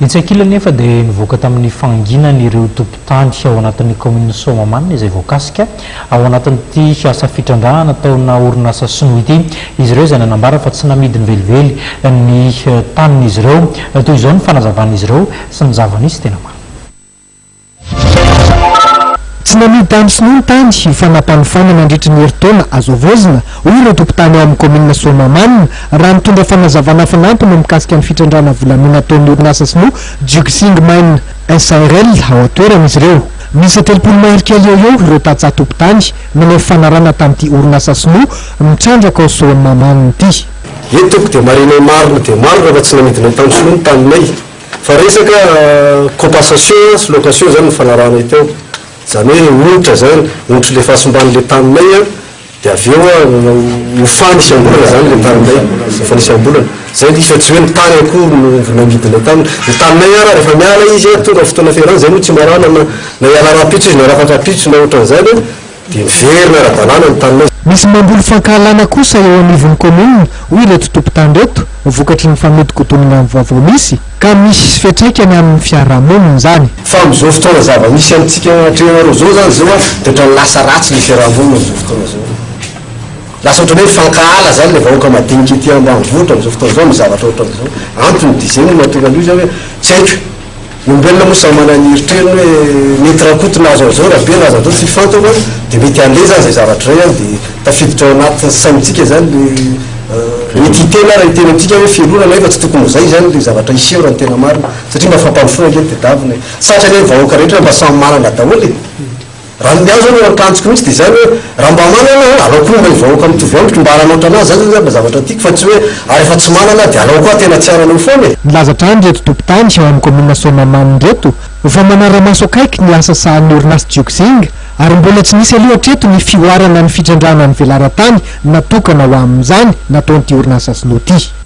Itsakila nefa dia nivoaka tamin'ny fahanginany ireo tompon-tany ao anatin'ny kaominina Soamahamanina izay voakasika ao anatin'ity asa fitrandrahana taona orinasa Sinoa ity. Izy ireo izay nanambara fa tsy namidy ny velively ny tanin'izy ireo. Toy izao ny fanazavan'izy ireo sy ny zava-misy tena maro. Tsy namidy tany Sinoa ny tany fanapanofanana nandritra ny herintaona azo avozina hoy ireo tompon-tany ao amin'ny kaominina Soamahamanina raha mitondra fanazavana fanampiny mikasika ny fitrandrahana volamena ataon'ny orinasa Sinoa maina SRL ao atoeran'izy ireo. Misy 3 maherikely eo ireo tatsaha tompon-tany nanao fanarana tamin'ity orinasa Sinoa mitrandraka ao Soamahamanina ity. Etoko dia marina marina dia maro raha tsy namidinay tamin'ny Sinoa ny taninay fa resaka compensation sy location zany ny fanarana teo. Zany hoe onitra zany onitra le fahasombany taninay dia avy eo mifany isam-bolana zany le taninay mifany isam-bolana zay ifa tsy hoe ny tany akory no namidinay taminy ny taninay ara rehefa miala izy tonga fotoana fiarana zay moa tsy marana na iala rapitso izy na rafatra rapitso na ohatran'izany dia miverina ara-dalàna ny taninay. Misy mamboly fankahalana kosa eo anivon'ny commune hoy ireto tompon-tany reto vokatry ny fameti-kotonina amin'ny zava-misy ka misy fiantraikany amin'ny fiarahamonina zany. Fa amin'izao fotoana zava-misy amintsika atrehanareo zao zany zao dia ohatran'ny lasa ratsy ny fiarahamonina amin'izao fotoana zao. Lasa ohatran'ny hoe fankahala zany le vahoaka madinika ety ambanivohitra amin'izao fotoana zao amin'ny zavatra ohatran'izao. Antony dizeny no atonga an'io zany hoe tsy haiko. Ny olombelona moa samy manana ny heritreriny hoe mety rakotona azo azao raha be nazy atao tsy fantako dia mety an'ilay zany zay zavatra ray dia tafiditra ao anaty saintsika zany le mety hitena raha hitena amintsika hoe fielonana efa tsy tokony zay zany le zavatra iseho raha ny tena marina satria mba fampandrosoana kely dia davina satrany hoe vahoaka rehetra mba samy manana daholo raha ny azo no akanjoko mihitsy dia zany hoe raha mba manana alao koa mba vahoaka mitovy amiko mba arana ohatranazy zany zany zavatra tiako fa tsy hoe rehefa tsy manana dia alao koa tena tsy aranao foana e. Nilazatra any reto tompon-tany ao amin'ny kaominina Soamahamanina reto fa manara-maso akaiky ny asa sahan'ny orinasa Jioxing ary mbola tsy nisy aloha hatreto ny fioarana ny fitrandrahana ny velaran-tany natokana ho amin'izany nataon'ity orinasa Sinoa ity.